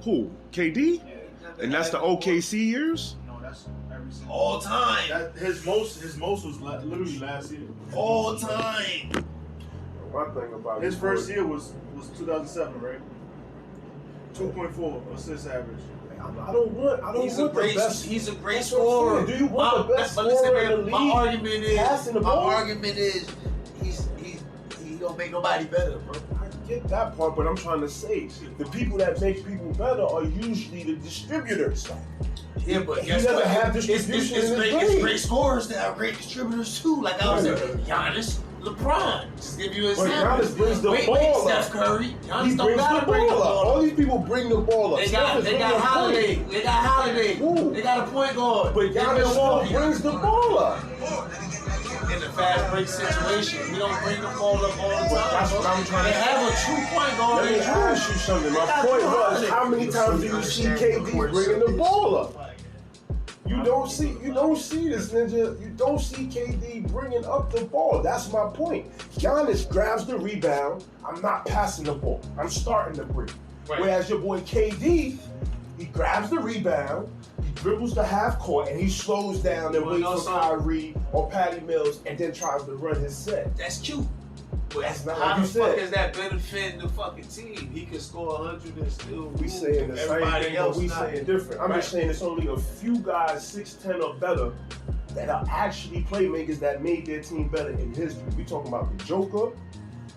Who? KD? And that's the OKC years? No, that's every single All time. His most was literally last year. All time. One thing about His first year was 2007, right? 2.4 assist average. I don't want He's the a great. best. He's a great That's what I'm scorer. saying. Do you want the best but listen, scorer in man, the league? my argument is he don't make nobody better, bro. I get that part, but I'm trying to say the people that make people better are usually the distributors. Yeah, but He guess doesn't what? have distribution in his It's game. great scorers that are great distributors too. Like I was saying, Giannis, LeBron. Just give you an But example. Giannis brings the wait, ball Steph up. Curry. He Giannis don't brings gotta the bring the ball up. ball All up. these people bring the ball up. They Steph got is bringing the Holiday. point. They got Holiday. Who? They got a point guard. But Giannis still brings the ball up. In the fast break situation, we don't bring the ball up all the time. That's what I'm trying They to have a true point guard. Let me ask you something. My point was, how many times do you see KD bringing the ball up? You don't see this, Ninja. You don't see KD bringing up the ball. That's my point. Giannis grabs the rebound. I'm not passing the ball. I'm starting to bring. Right. Whereas your boy KD, he grabs the rebound, he dribbles the half court, and he slows down and waits for Kyrie or Patty Mills, and then tries to run his set. That's cute. But That's not how what the you fuck said. is that benefiting the fucking team? He could score 100 and still. We saying the same thing, but we not. saying different. I'm just saying it's only a few guys 6'10" or better that are actually playmakers that made their team better in history. We talking about the Joker.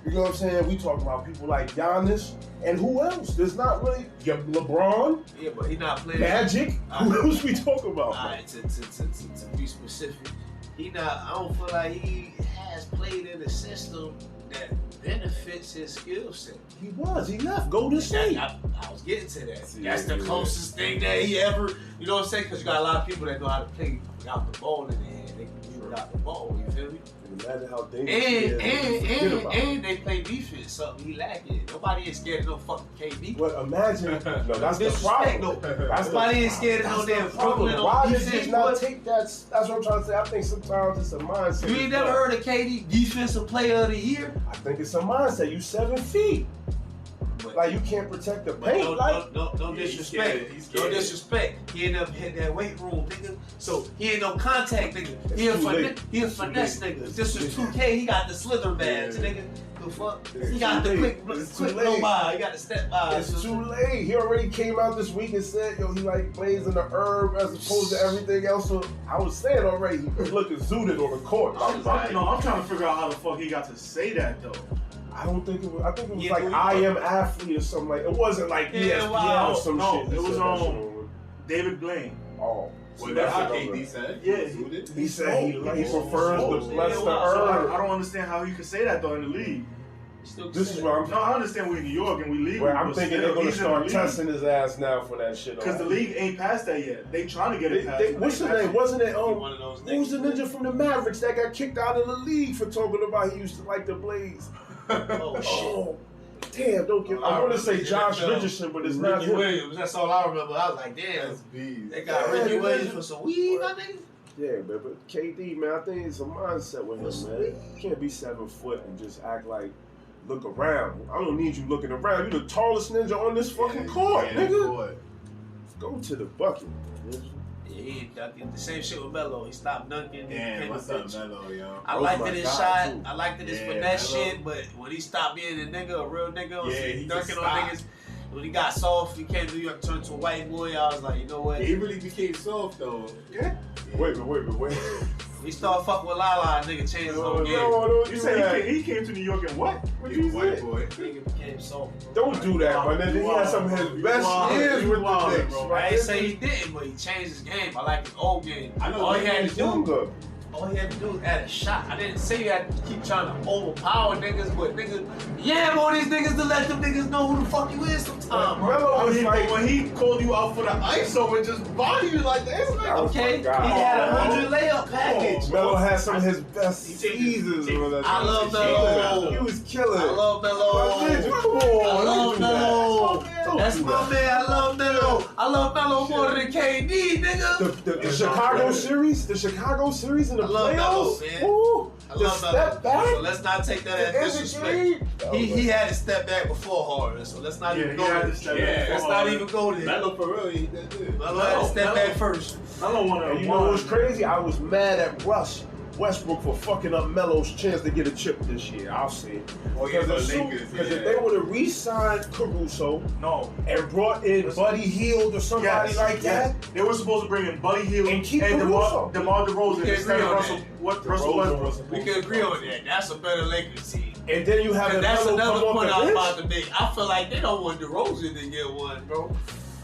You know what I'm saying? We talking about people like Giannis and who else? There's not really LeBron. Yeah, but he not playing. Magic. Who else we talking about? All right, to be specific, he not. I don't feel like he has played in a system that benefits his skill set. He was. He left Golden State. I was getting to that. That's the closest thing that he ever. You know what I'm saying? Because you got a lot of people that know how to play without the ball in their hand. They can do without the ball. You feel me? Imagine how dangerous And they play defense, something he lacking. Nobody is scared of no fucking KD. Well, imagine. No, that's the problem. That's Nobody is scared of no damn Brooklyn. Why did he not take that? That's what I'm trying to say. I think sometimes it's a mindset. You ain't never heard of KD Defensive Player of the Year? I think it's a mindset. You 7 feet. But, like you can't protect the paint. No disrespect. No disrespect. He ended up hitting that weight room, nigga. So he ain't no contact, nigga. He a finesse nigga. If this was 2K, he got the slither badge, nigga. The fuck? He got the quick blow by. He got the step by. It's too late. He already came out this week and said, yo, he like blazing the herb as opposed to everything else. So I was saying already, he was looking zooted on the court. I'm trying to figure out how the fuck he got to say that though. I don't think it was. I think it was like I am athlete or something like. It wasn't like ESPN or some shit. It was David Blaine. Oh. Well, that's what KD said. Yeah, he said he prefers the blessed herb. I don't understand how you can say that though in the league. This is what I'm. No, I understand we're in New York and we legal. Well, I'm thinking they're gonna start testing his ass now for that shit. Because the league ain't past that yet. They trying to get it past. What's the name? Wasn't it? Who was the ninja from the Mavericks that got kicked out of the league for talking about he used to like the Blaze? Oh, damn! Don't give. I want to say Josh Richardson, but it's not him. Williams. That's all I remember. I was like, damn. They got Ricky Williams for some weed, I think. Yeah, man, but KD, man, I think it's a mindset with him, man. You can't be 7 foot and just act like. Look around. I don't need you looking around. You the tallest ninja on this fucking court, nigga. Go to the bucket. Yeah, he ain't dunking. The same shit with Melo. He stopped dunking. Damn, what's up, Melo, yo? I liked it his shot. I liked it his finesse shit, but when he stopped being a nigga, a real nigga, he dunking on niggas. When he got soft, he came to New York, turned to a white boy. I was like, you know what? He really became soft though. Yeah. Wait. He started fucking with Lala, nigga changed his whole game. You said he came to New York and what? What you white boy. Nigga became soft. Don't do that, man. Then he had some of his best years with the Knicks. I ain't say he didn't, but he changed his game. I like his old game. I know all he had to do. Younger. All he had to do was add a shot. I didn't say you had to keep trying to overpower niggas, but nigga, all these niggas to let them niggas know who the fuck you is sometimes. When he called you out for the ISO and just body you like that, okay, he had 100 layup package. Melo had some of his best seasons. I love Melo. He was killing. I love Melo. I love Melo. That's my man. I love Melo. I love Melo more than KD, nigga. The Chicago series, in the playoffs. Melo, man. Ooh, I The love step Melo. back? So let's not take that as To end the disrespect. game? He had to step back before Harden, so let's not even go there. Let's not even go there. Melo for real, he did it. Melo had to step back first. Melo wanted And you know what's crazy? I was mad at Russ Westbrook for fucking up Melo's chance to get a chip this year. I'll say it. Oh, yeah, Because the Lakers, if they would have re-signed Caruso and brought in Buddy Hield or somebody like that, they were supposed to bring in Buddy Hield and keep and Caruso. DeMar DeRozan We can instead agree of on Russell Westbrook. We can agree on that. That's a better Lakers team. And then you have And that's Melo another come point off I was the about bench. to make. I feel like they don't want DeRozan to get one, bro.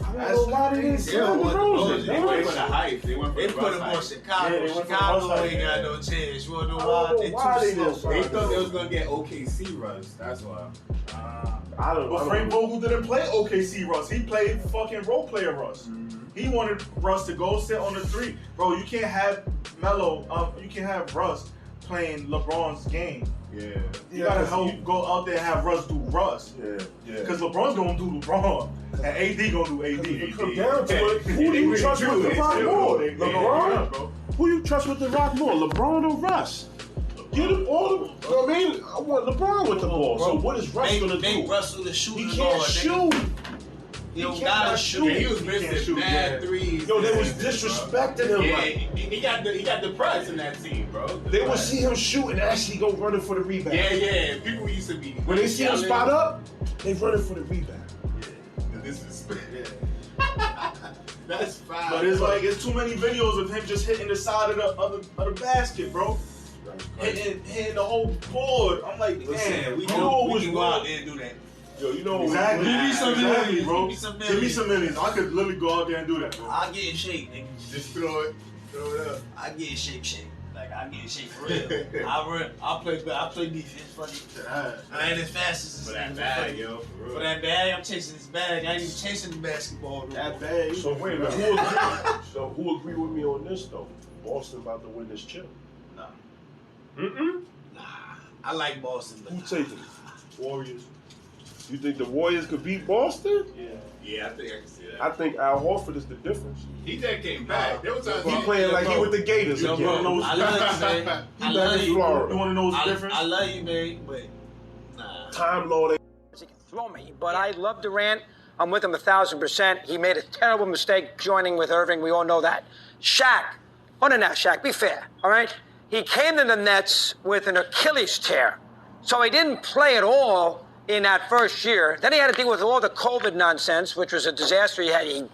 I don't know why they didn't sign DeRozan. They went for the hype. They went for They the put him hype. on Chicago. Yeah, they went for Chicago Russ ain't hype, got yeah. no chance. You wanna know I why? don't know They why they too didn't slow. They sign thought they was gonna get OKC Russ. That's why. I don't But know. Frank Vogel didn't play OKC Russ. He played fucking role player Russ. He wanted Russ to go sit on the three. Bro, you can't have you can't have Russ playing LeBron's game. Yeah. You gotta go out there and have Russ do Russ. Yeah. Because LeBron's gonna do LeBron. And AD gonna do AD. If it come down to it, who do you trust with the rock more? LeBron? Who you trust with the rock more, LeBron or Russ? Get him all the. You know what I mean? I want LeBron with the ball. So what is Russ gonna Make do? Russell the shooting He can't guard, shoot. nigga. He He don't cannot gotta shoot. shoot. Yeah, he was He can't missing shoot, mad yeah. threes. Yo, they was disrespecting him. Yeah, Like, he got the press in that team, bro. they would see him shoot and actually go running for the rebound. Yeah. People used to be. When they see him yelling. spot up, they running for the rebound. This is. That's fine. But it's like it's too many videos of him just hitting the side of the basket, bro. Hitting the whole board. I'm like, Listen, damn, we you know what was can go out wrong? there and do that. Yo, you know Exactly. Give me some Exactly, millions, bro. give me some Give me millions. some millions. I could literally go out there and do that, bro. I'll get in shape, nigga. Just throw it up. I get in shape. Like I get in shape for real. I play defense. Fuck it. I ain't as fast as this For that nigga, bag, fuck it. yo. For real. For that bag, I'm chasing this bag. I ain't even chasing the basketball. That bag. So wait a minute. Who agree with me on this though? Boston about to win this chip. Nah. Mm-mm. Nah. I like Boston, but Who nah. taking it? Warriors. You think the Warriors could beat Boston? Yeah, I think I can see that. I think Al Horford is the difference. He just came back. There was times He playing like he with the Gators Yo, again. bro, I love you, man. I He love back in you. Florida. You want to know what's the difference? I love you, man, but nah. Time Lord. He can throw me, but I love Durant. I'm with him 1,000%. He made a terrible mistake joining with Irving. We all know that. Shaq. Oh, no, Shaq, be fair, all right? He came to the Nets with an Achilles tear, so he didn't play at all in that first year. Then he had to deal with all the COVID nonsense, which was a disaster. He had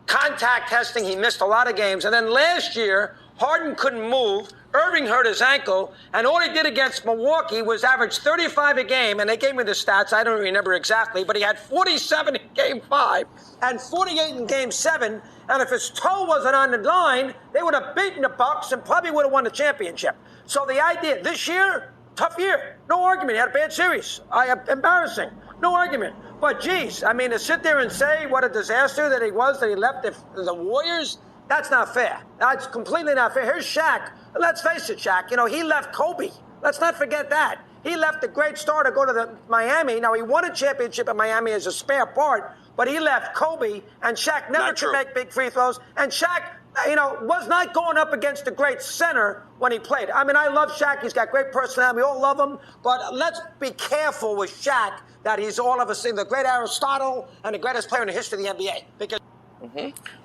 contact testing. He missed a lot of games. And then last year, Harden couldn't move. Irving hurt his ankle, and all he did against Milwaukee was average 35 a game, and they gave me the stats. I don't remember exactly, but he had 47 in Game 5 and 48 in Game 7, and if his toe wasn't on the line, they would have beaten the Bucks and probably would have won the championship. So the idea, this year, tough year, no argument. He had a bad series. Embarrassing, no argument. But geez, I mean, to sit there and say what a disaster that he was, that he left the Warriors, that's not fair. That's completely not fair. Here's Shaq. Let's face it, Shaq. You know, he left Kobe. Let's not forget that. He left a great star to go to Miami. Now, he won a championship in Miami as a spare part, but he left Kobe, and Shaq never could make big free throws. And Shaq, you know, was not going up against a great center when he played. I mean, I love Shaq. He's got great personality. We all love him. But let's be careful with Shaq that he's all of a sudden the great Aristotle and the greatest player in the history of the NBA. Because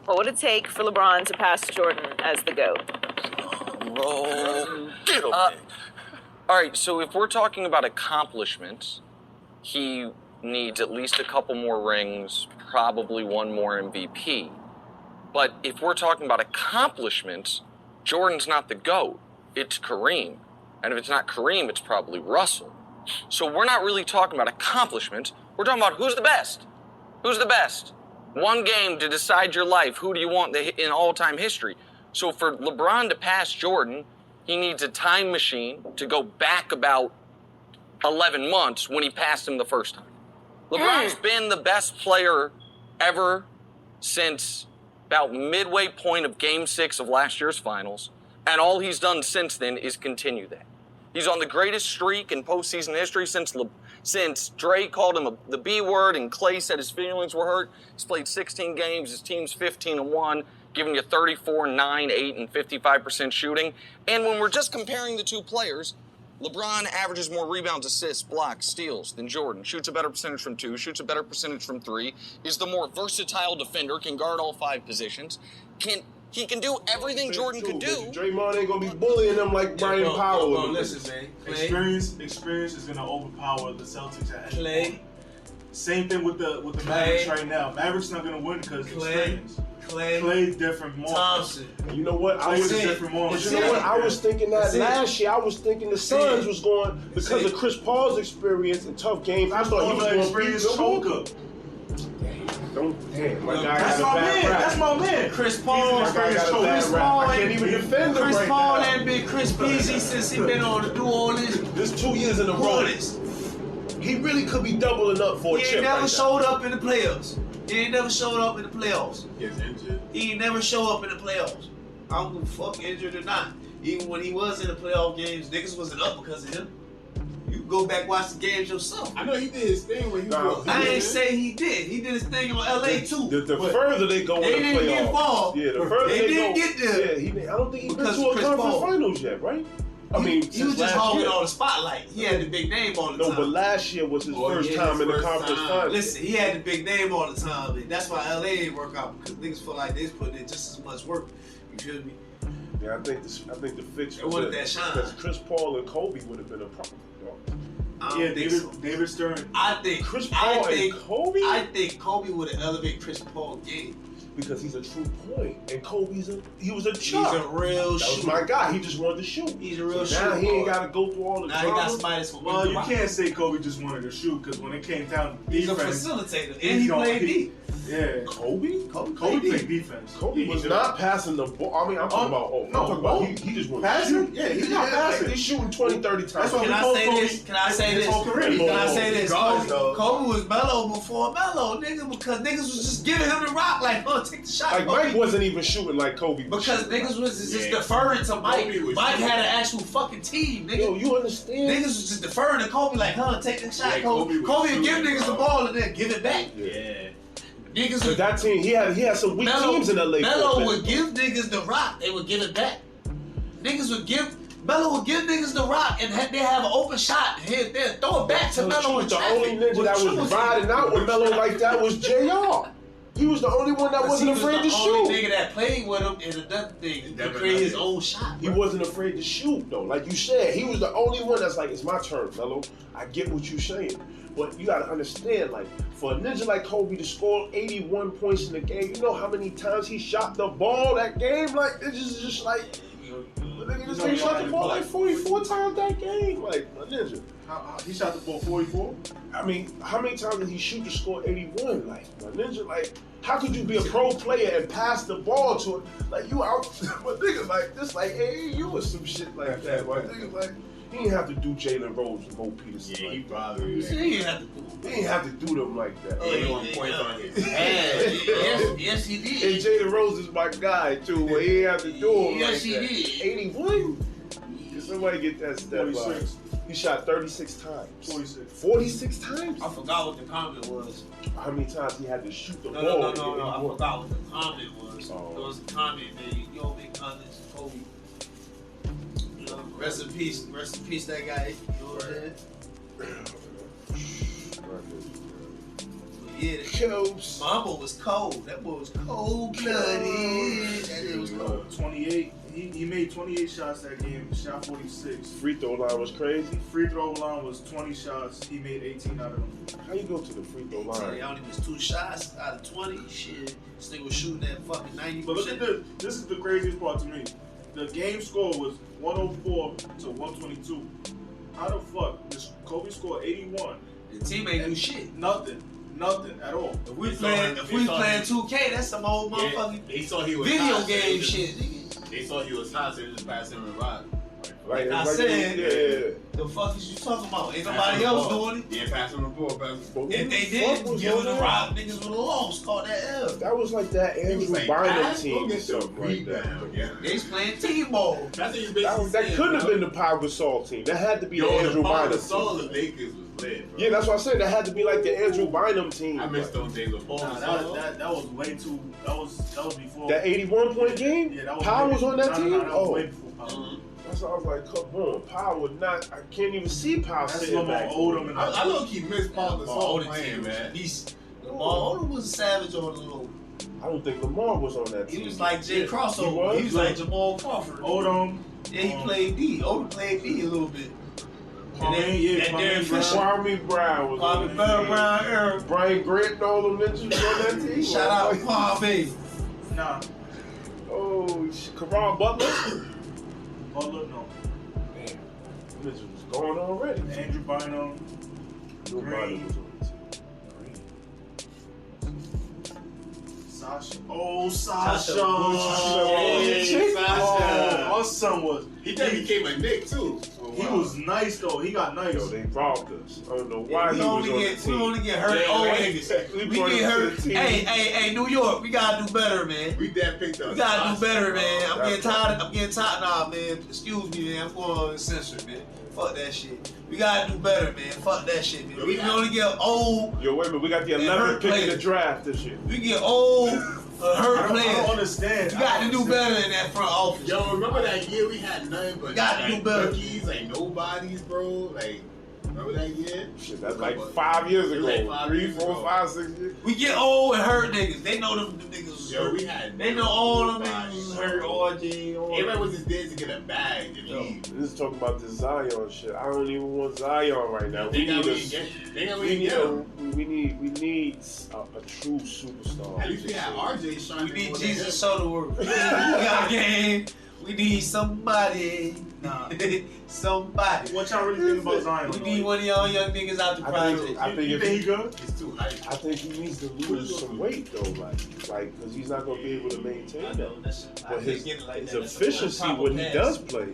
What would it take for LeBron to pass Jordan as the GOAT? All right, so if we're talking about accomplishments, he needs at least a couple more rings, probably one more MVP. But if we're talking about accomplishments, Jordan's not the GOAT. It's Kareem. And if it's not Kareem, it's probably Russell. So we're not really talking about accomplishments. We're talking about who's the best. Who's the best? One game to decide your life. Who do you want in all-time history? So for LeBron to pass Jordan, he needs a time machine to go back about 11 months when he passed him the first time. LeBron's been the best player ever since about midway point of Game 6 of last year's finals, and all he's done since then is continue that. He's on the greatest streak in postseason history since Dre called him the B word and Clay said his feelings were hurt. He's played 16 games, his team's 15-1, giving you 34, 9, 8, and 55% shooting. And when we're just comparing the two players, LeBron averages more rebounds, assists, blocks, steals than Jordan. Shoots a better percentage from 2, shoots a better percentage from 3, is the more versatile defender, can guard all 5 positions. He can do everything Jordan could do. Draymond ain't gonna be bullying them like Brian Powell. Listen, man. Experience is gonna overpower the Celtics at any Clay. point. Same thing with the Mavericks right now. Mavericks not gonna win because experience. Clay different more. Thompson. You know what? I was different more. You know what? I was thinking that last year. I was thinking the Suns was going because of Chris Paul's experience in tough games. I thought he was going to beat Choker. Damn, my guy That's got a my bad man. rap. That's my man. Chris Paul. My guy got a bad rap. I can't even defend him Chris right Paul now. ain't been Chris Peasy since he been on to do all this. This 2 years in a row. He really could be doubling up for a He chip. ain't never right showed up in the playoffs. He ain't never showed up in the playoffs. Gets injured. He ain't never show up in the playoffs. I don't give a fuck, injured or not. Even when he was in the playoff games, niggas wasn't up because of him. You can go back watch the games yourself. I know he did his thing when he was. I ain't say he did. He did his thing on LA too. The further they go They in the didn't get playoffs, involved. yeah, the further They they didn't go, get there. Yeah, I don't think he been Because to a Chris conference Paul. finals yet, right? I mean, he was since just last holding year. on the spotlight. He had the big name all the No, time. but last year was his first yeah, time his in the first conference time. finals. Listen, he had the big name all the time, and that's why LA didn't work out because niggas feel like they was putting in just as much work. You feel me? Yeah, I think the fix They wanted that shine. because Chris Paul and Kobe would have been a problem. I don't Yeah, think so. David Stern. I think Chris Paul and Kobe? I think Kobe would have elevated Chris Paul's game. Because he's a true point, and he was a He's chuck. a real That was shooter. my guy. He just wanted to shoot. He's a real So now shooter. he ain't got to go through all the Now he got drama. somebody that's gonna Well, beat you the rock. can't say Kobe just wanted to shoot because when it came down to He's a defense, facilitator, and he's he gonna- played deep. yeah, Kobe? Kobe played played deep. defense. Kobe He was did. not passing the ball. I mean, I'm talking about. I'm no, talking about. He just wanted to Passing? shoot. Yeah, he's not passing. He's shooting 20, 30 times. That's what Can we I told say Kobe this? Can I say his this? whole career. Can I say this? Guards, though. Kobe was mellow before mellow, nigga, because niggas was just giving him the rock like, oh, take the shot. Like Kobe. Mike wasn't even shooting like Kobe. was Because shooting. niggas was just Yeah. deferring to Mike. Kobe was Mike shooting. had an actual fucking team, nigga. Yo, you understand? Niggas was just deferring to Kobe like, huh, take the shot, Yeah, Kobe. Kobe was Kobe would give shooting, niggas the bro. ball and then give it back. Yeah. Niggas But would, that team, he had some weak teams in LA. Melo would give niggas the rock, they would give it back. Niggas would give, Melo would give niggas the rock and they have an open shot. They'd throw it back to Melo in The traffic. only ninja with that triple was team. riding out with Melo like that was JR. He was the only one that Because wasn't he was afraid to the only shoot. nigga that played with him, and another thing, he could create his own shot. He wasn't afraid to shoot though. Like you said, he was the only one that's like, it's my turn, Melo. I get what you're saying. But you gotta understand, like, for a ninja like Kobe to score 81 points in the game, you know how many times he shot the ball that game? Like, it's just like, he shot the ball like 44 times that game. Like, a ninja. He shot the ball 44. I mean, how many times did he shoot to score 81? Like, my ninja, like, how could you be a pro player and pass the ball to it? Like, you out, but niggas like this, like, hey, you or some shit like that. My niggas like, he didn't have to do Jalen Rose and Bo Peterson. Yeah, he like probably. He didn't have to do it. He didn't have to do them like that. Yeah, 81 points on his Yes, he And did. Jalen Rose is my guy too, but he didn't have to do him Yes, like he that. did. 81? Can somebody get that step 46. He shot 36 times. 46. 46 times? I forgot what the comment was. How many times he had to shoot the No, ball? no, to no, get no. I 81? forgot what the comment was. Oh. There was a comment made. You don't make comments, Kobe. You know, rest in peace, that guy. You know what I'm saying? But yeah, Kills. Mamba was cold. That boy was cold blooded. That nigga was cold. 28. He made 28 shots that game. Shot 46. Free throw line was crazy. Free throw line was 20 shots. He made 18 out of them. How you go to the free throw Tell line? you, I only was 2 shots out of 20. Shit, this nigga was shooting that fucking 90%. But look at this. This is the craziest part to me. The game score was 104 to 122. How the fuck does Kobe score 81? The team ain't do shit. Nothing at all. If we playing 2K, that's some old motherfucking They saw he was video hot, so game they just- shit, nigga. They saw he was hot, so they just passed him a rock. Like I like- said, yeah. the fuck is you talking about? Ain't nobody else doing it. Yeah, pass him the ball, pass him the ball. If they Fuck did, was give it on a that? rock, niggas would have lost. Caught that L. That was like that He was Andrew like, Bynum "Guys, team go or get the something like that. rebound." Yeah. They was playing T-ball. That's what you That, basically that saying, couldn't have bro. been the Pau Gasol team. That had to be the Yo, Andrew the Paul Bynum Gasol, team. the Lakers was lit, bro. Yeah, that's what I said. That had to be like the Andrew Bynum team. I missed those days of Paul Nah, Gasol. that was way too. That was before. That 81-point game? Yeah, that was Pau way- was on that no, team? No, that was Oh. way before Pau. That's why I was like, come on, Powell would not. I can't even see Powell That's sitting Lamar back. Odom and I low key miss Paul Gasol Odom playing, man. Lamar Odom was a savage on the low. I don't think Lamar was on that team. He was like Jay Crossover. was? He was like Jamal Crawford. Odom. Yeah, he played D. Odom played D a little bit. Kwame Darren Fisher. Kwame Brown was on Kwame that team. Brown, Earl. Brian Grant and all them niggas was on that team. Shout out Kwame. Nah. Oh, Karan Butler. Butler, no. Damn, niggas was gone already. Andrew Bynum. Nobody Green. was on the team. Sasha. Oh, Sasha. Sasha. Oh, our son was. He then became a Knick too. He was nice though. He got nice. Yo, they robbed us. I don't know why We he was only on the get team. hurt Yeah, old right. niggas. We brought get him to hurt. the team. Hey, New York, we gotta do better, man. We that picked up. We gotta do better, man. I'm That's getting tired. Nah, man. Excuse me, man. I'm going on censored, man. Fuck that shit. We gotta do better, man. Fuck that shit, man. We can only get old. Yo, wait a minute. We got the And 11th hurt pick in the players. draft this year. We get old, hurt I don't players. understand. You got to do better in that front office. Yo, remember that year we had nothing but Gotta do like, better. rookies, like nobodies, bro? Like, remember that year? Shit, that's like 5 years ago. Like 5 3, years 4, ago. 5, 6 years. We get old and hurt niggas. They know them niggas was Yo, hurt. we had They know all them nobody, niggas was bro. hurt. RJ, all Everybody them. was just there to get a bag and leave. This is talking about this Zion shit. I don't even want Zion right now. They We got need we didn't get. They got we we didn't need get him. we need a true superstar. At least we had RJ shining. We need more than Jesus him. Soderbergh. We got a game. We need somebody. Nah. Somebody. What y'all really think about Zion? We need one of y'all young niggas out the project. I think You if think he he, good? It's too hype. I think he needs to lose some weight though, like, because he's not gonna be able to maintain that. But his efficiency when he does play,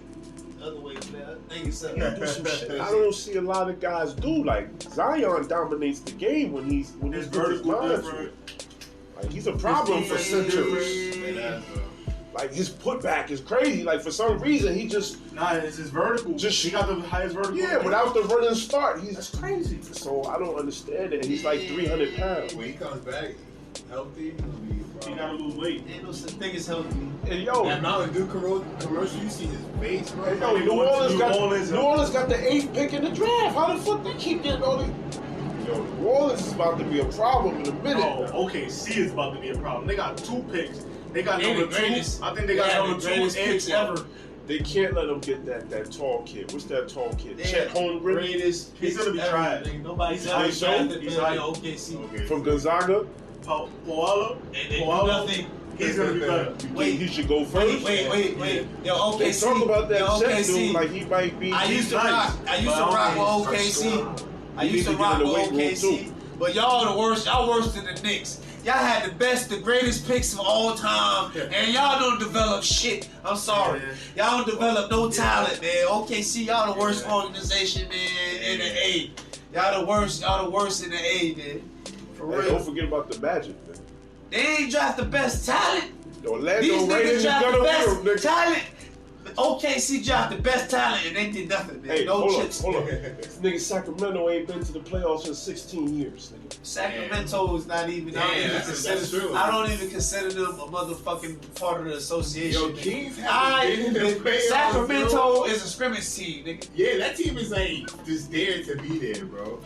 Other way, man. Nigga, something. do some shit I don't see a lot of guys do. Like Zion dominates the game when he's His with his vertical mind to different. it. Like he's a problem for centers. Like his putback is crazy. Like for some reason he just Nah, it's his vertical. Just- he got the highest vertical. without the running start, he's That's crazy. So I don't understand it. He's like 300 pounds. When he comes back healthy, he'll be a He problem. gotta lose weight. Ain't no such thing as healthy. And yo, That Mountain Dew commercial, you see his face, bro. hey, yo, New New Orleans Orleans, got the 8th pick in the draft. How the fuck they keep getting all these? Yo, New Orleans is about to be a problem in a minute. No, OKC is about to be a problem. They got 2 picks. They got They number the 2. greatest- I think they got Yeah, number the 2 greatest and picks 12. ever. They can't let him get that tall kid. What's that tall kid? They Chet had Holmgren Greatest He's gonna be picks tried. ever, nigga. Nobody's He's ever hyped, drafted he's better than hyped. OKC. Okay. from Gonzaga. Poala. And they do Poala. nothing. He's gonna be better. Wait. He should go first. Wait. Yo, OKC. They talk about that Yo, Chet OKC. dude like he might be. I used to nice, rock. I used to but rock okay, with OKC. I You used need to to get rock in the with weight room, OKC. too. But y'all the worst. Y'all worse than the Knicks. Y'all had the best, the greatest picks of all time, and y'all don't develop shit. I'm sorry. Y'all don't develop no talent, man. OKC, y'all the worst organization, man, in the A. Y'all the worst. Y'all the worst in the A, man. For Hey, real. don't forget about the Magic, man. They ain't draft the best talent. The Orlando These Raiders niggas is draft gonna the win best them, nigga. talent. OKC draft the best talent and they did nothing, man. Hey, no hold chips. on. This nigga Sacramento ain't been to the playoffs in 16 years, nigga. Sacramento is not even. I don't even that's consider. true. I don't even consider them a motherfucking part of the association. Yo, nigga. Kings haven't been in the playoffs, Sacramento bro. is a scrimmage team, nigga. Yeah, that team is like just there to be there, bro.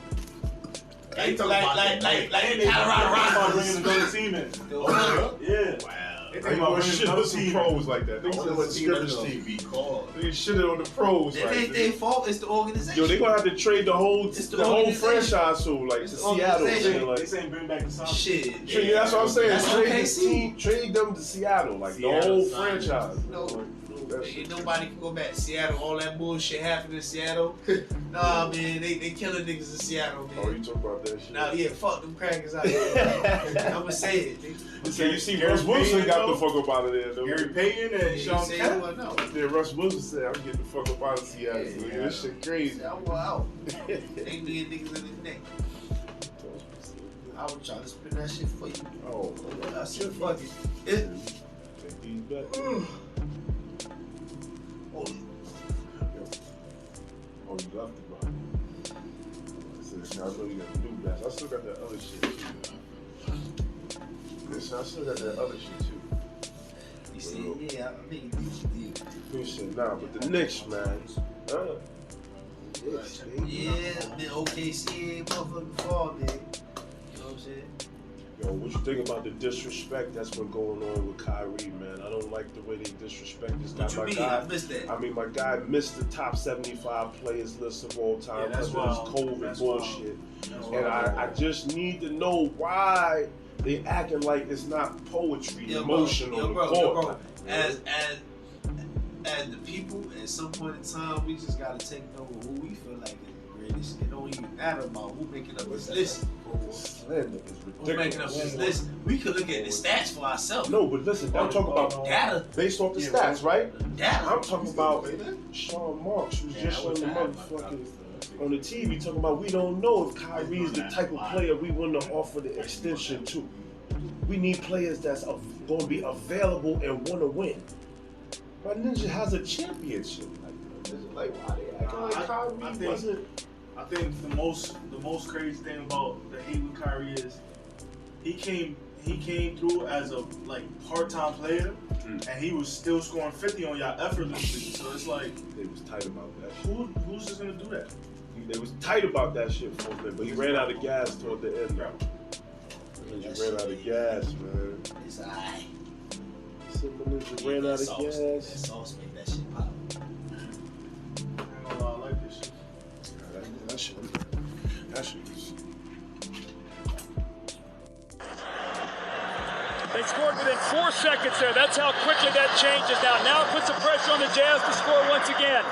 They talk about that. like And they Colorado about Rockies. bringing another team in. Oh, Yeah. wow. They I think ain't about gonna bringing shit another on some team in. pros like that. I They wonder said what it's a team that's scrimmage gonna team. be called. They shitted on the pros, It right? ain't their fault. It's the organization. Yo, they gonna have to trade the whole It's the the whole organization. franchise to like It's to the Seattle. organization. Man, They like, saying bring back the Sound. Shit. trade, that's what I'm saying. That's Trade OKC. this team, trade them to Seattle, like the Seattle whole signed. franchise. No, That shit. ain't nobody can go back to Seattle. All that bullshit happened in Seattle. Nah, man, they killing niggas in Seattle, Oh, man. you talk about that shit? Nah, yeah, fuck them crackers out there. I'ma say it, nigga. Okay, you see, Gary Russ Wilson Payton, got the though? fuck up out of there, though. Gary Payton and You Sean say you Kemp. wanna know. Yeah, Russ Wilson said, "I'm getting the fuck up out of Seattle." Yeah, nigga. This shit crazy. I want out. Ain't me and niggas in the neck. I was trying to spin that shit for you. Oh, I said, fuck it. It take these back. oh, Oh, you left it, bro. I know you got the new bass. I still got that other shit too. Listen, I still got that other shit too. He said, yeah, I mean, He said, nah, but the Knicks, man. Knicks, baby. yeah, man, OKC ain't motherfucking fall, man. You know what I'm saying? Yo, what you think about the disrespect that's been going on with Kyrie, man? I don't like the way they disrespect this guy. What you mean? I missed that. I mean, my guy missed the top 75 players list of all time because of this COVID bullshit. And I just need to know why they acting like it's not poetry, emotion on the court. As the people, at some point in time, we just gotta take note of who we feel like is the greatest. It don't even matter about who making up this list. Who's making up this list? We could look at the stats for ourselves. No, but listen, I'm talking about data based off the stats, right? Data. I'm talking about Sean Marks, who's just on the motherfucking on the TV talking about we don't know if Kyrie is the type of player we want to offer the extension to. We need players that's going to be available and want to win. My Ninja has a championship. Like why they acting like Kyrie wasn't? I think the most crazy thing about the hate with Kyrie is he came through as a part-time player and he was still scoring 50 on y'all effortlessly. So it's like they was tight about that shit. Who's just gonna do that? They was tight about that shit for a minute, but he ran out of gas toward the end. He ran out of gas, man. It's alright. Ninja ran out of gas. That sauce make that shit pop. I like this shit. That shit. They scored within 4 seconds there. That's how quickly that changes now. Now it puts some pressure on the Jazz to score once again.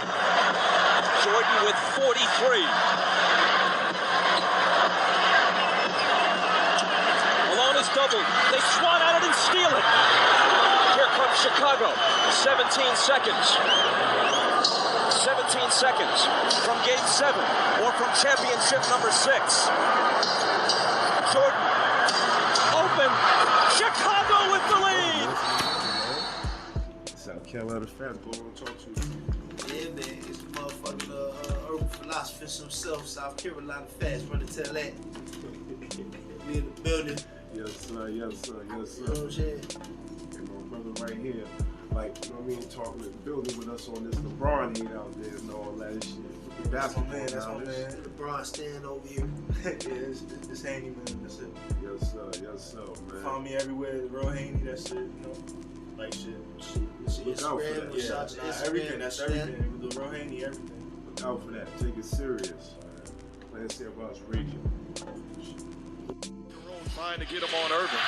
Jordan with 43. Malone is doubled. They swat at it and steal it. Here comes Chicago. 17 seconds. 17 seconds from Game 7 or from championship number 6. Jordan open. Chicago with the lead. South Carolina fans go on and talk to you. Yeah, man, it's the motherfucking urban philosophist himself, South Carolina fans, running to that. We in the building. Yes, sir. Yes, sir. Yes, sir. You know what I'm saying? And my brother right here, like, you know what I mean, talking in the building with us on this LeBron hate out there and all that shit. That's my man. LeBron stand over here. Yeah, it's Haney, man. That's it. Yes, sir. Yes, sir, man. Find me everywhere. Real Haney. That's it. You know, like shit. Look out for that. Yeah, everything. That's everything. The Real Haney, everything. Look out for that. Take it serious, man. Playing Say About Us Radio. Trying to get him on Irving.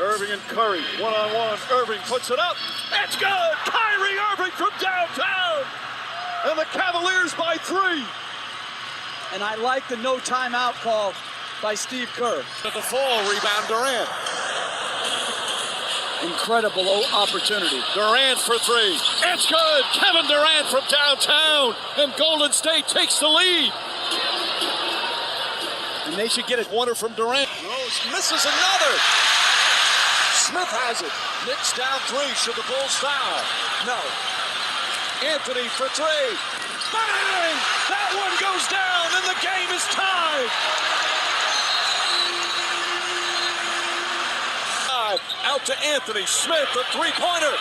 Irving and Curry, one-on-one. Irving puts it up. It's good! Kyrie Irving from downtown! And the Cavaliers by 3. And I like the no timeout call by Steve Kerr. At the fall, rebound Durant. Incredible opportunity. Durant for 3. It's good! Kevin Durant from downtown! And Golden State takes the lead. And they should get it. Corner from Durant. Rose misses another. Smith has it. Knicks down 3. Should the Bulls foul? No. Anthony for 3. Bang! That one goes down and the game is tied. Out to Anthony. Smith, a three-pointer.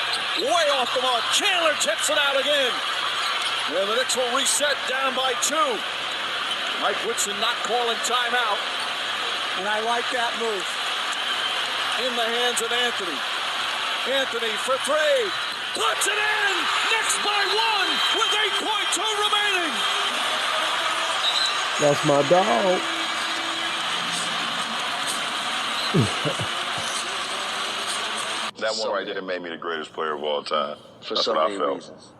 Way off the mark. Chandler tips it out again. And the Knicks will reset down by 2. Mike Woodson not calling timeout. And I like that move. In the hands of Anthony. Anthony for 3. Puts it in! Knicks by 1 with 8.2 remaining. That's my dog. That one right there made me the greatest player of all time. For so many reasons.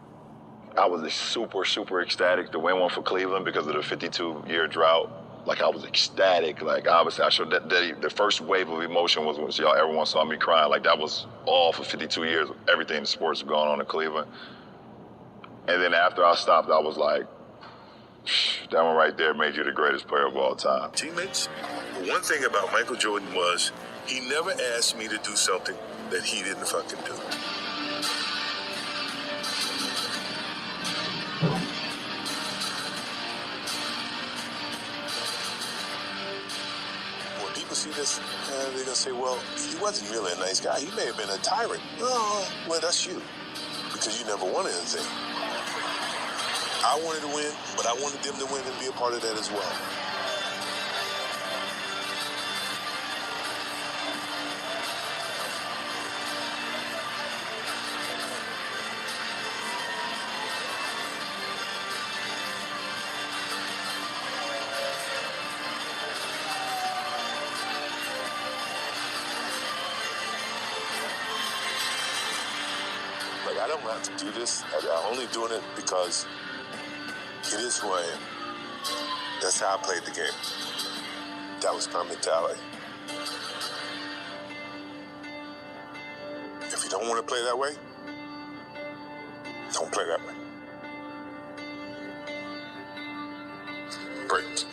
I was super, super ecstatic to win one for Cleveland because of the 52-year drought. Like, I was ecstatic. Like, obviously, I showed that the first wave of emotion was when everyone saw me crying. Like, that was all for 52 years. Everything in sports was going on in Cleveland. And then after I stopped, I was like, that one right there made you the greatest player of all time. Teammates, one thing about Michael Jordan was he never asked me to do something that he didn't fucking do. More Deeper see this, they're going to say, well, he wasn't really a nice guy. He may have been a tyrant. Oh, well, that's you. Because you never wanted anything. I wanted to win, but I wanted them to win and be a part of that as well. Like, I don't have to do this. I'm only doing it because it is who I am. That's how I played the game. That was my mentality. If you don't want to play that way, don't play that way. Great.